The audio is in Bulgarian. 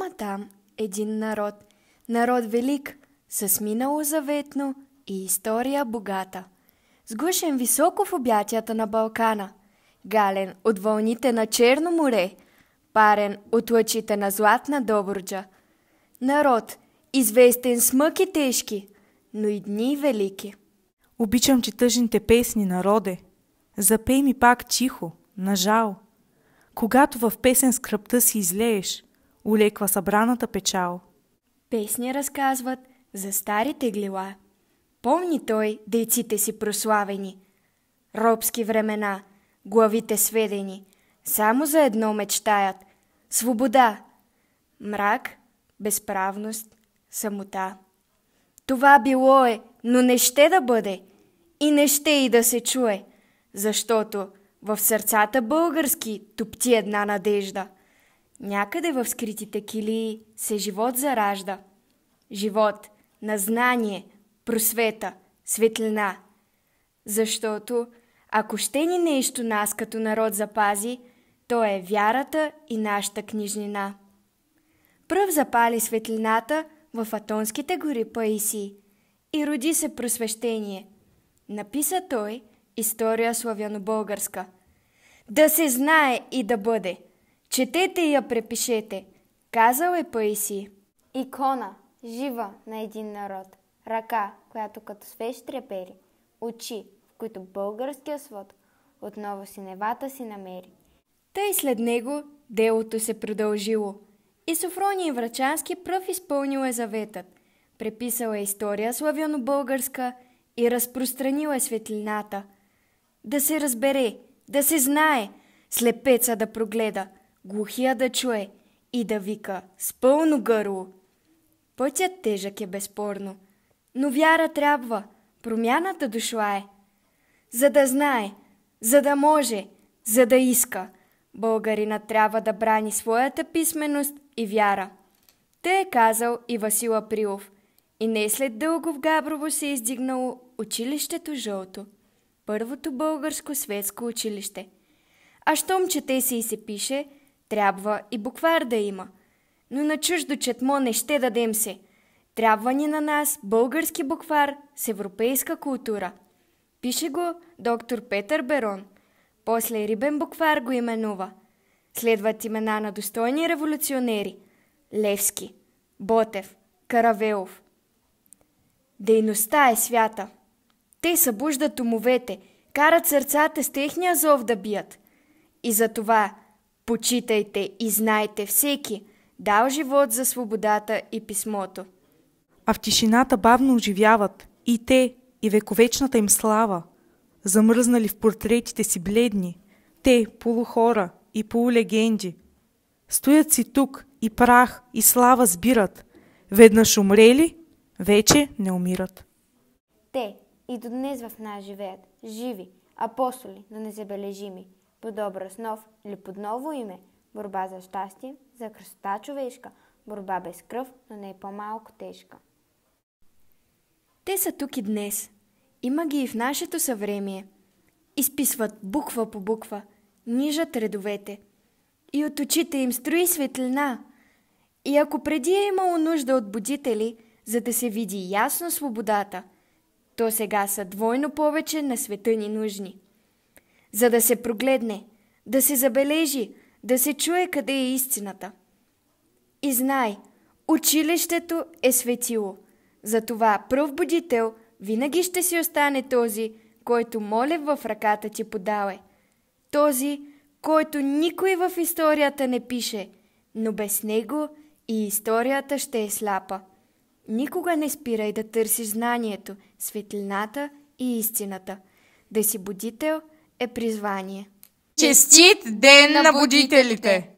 Има там един народ, народ велик, с минало заветно и история богата. Сгушен високо в обятията на Балкана, гален от вълните на Черно море, парен от лъчите на Златна Добруджа. Народ, известен с мъки тежки, но и дни велики. Обичам ти тъжните песни, народе. Запей ми пак тихо, на жал. Когато в песен скръпта си излееш, улеква събраната печал. Песни разказват за старите глила. Помни той дейците си прославени. Робски времена, главите сведени, само за едно мечтаят – свобода. Мрак, безправност, самота. Това било е, но не ще да бъде и не ще и да се чуе, защото в сърцата български топти една надежда. Някъде в скритите килии се живот заражда. Живот на знание, просвета, светлина. Защото ако ще ни нещо нас като народ запази, то е вярата и нашата книжнина. Пръв запали светлината в Атонските гори Паисии и роди се просвещение. Написа той история славяно-българска. Да се знае и да бъде. Четете и я препишете. Казал е Паисий. Икона, жива на един народ. Ръка, която като свеж трепери. Очи, в които българския свод отново синевата си намери. Тъй след него делото се продължило. И Софроний Врачански пръв изпълнил е заветът. Преписал е история славяно-българска и разпространил е светлината. Да се разбере, да се знае, слепеца да прогледа, глухия да чуе и да вика с пълно гърло. Пътят тежък е безспорно, но вяра трябва, промяната дошла е. За да знае, за да може, за да иска, българина трябва да брани своята писменост и вяра. Те е казал и Васил Априлов. И не след дълго в Габрово се е издигнало училището жълто. Първото българско светско училище. А щом чете се и се пише, трябва и буквар да има. Но на чуждо четмо не ще дадем се. Трябва ни на нас български буквар с европейска култура. Пише го доктор Петър Берон. После рибен буквар го именува. Следват имена на достойни революционери. Левски, Ботев, Каравелов. Дейността е свята. Те събуждат умовете, карат сърцата с техния зов да бият. И затова почитайте и знайте всеки, дал живот за свободата и писмото. А в тишината бавно оживяват и те, и вековечната им слава. Замръзнали в портретите си бледни, те полухора и полулегенди. Стоят си тук и прах и слава сбират. Веднъж умрели, вече не умират. Те и до днес в нас живеят, живи, апостоли на незабележими, под образ нов или под ново име, борба за щастие, за красота човешка, борба без кръв, но не е по-малко тежка. Те са тук и днес. Има ги и в нашето съвремие. Изписват буква по буква, нижат редовете. И от очите им строи светлина. И ако преди е имало нужда от будители, за да се види ясно свободата, то сега са двойно повече на света ни нужни. За да се прогледне, да се забележи, да се чуе къде е истината. И знай, училището е светило. Затова пръв будител винаги ще си остане този, който молев в ръката ти подале. Този, който никой в историята не пише, но без него и историята ще е сляпа. Никога не спирай да търсиш знанието, светлината и истината. Да си будител е призвание. Честит ден на будителите!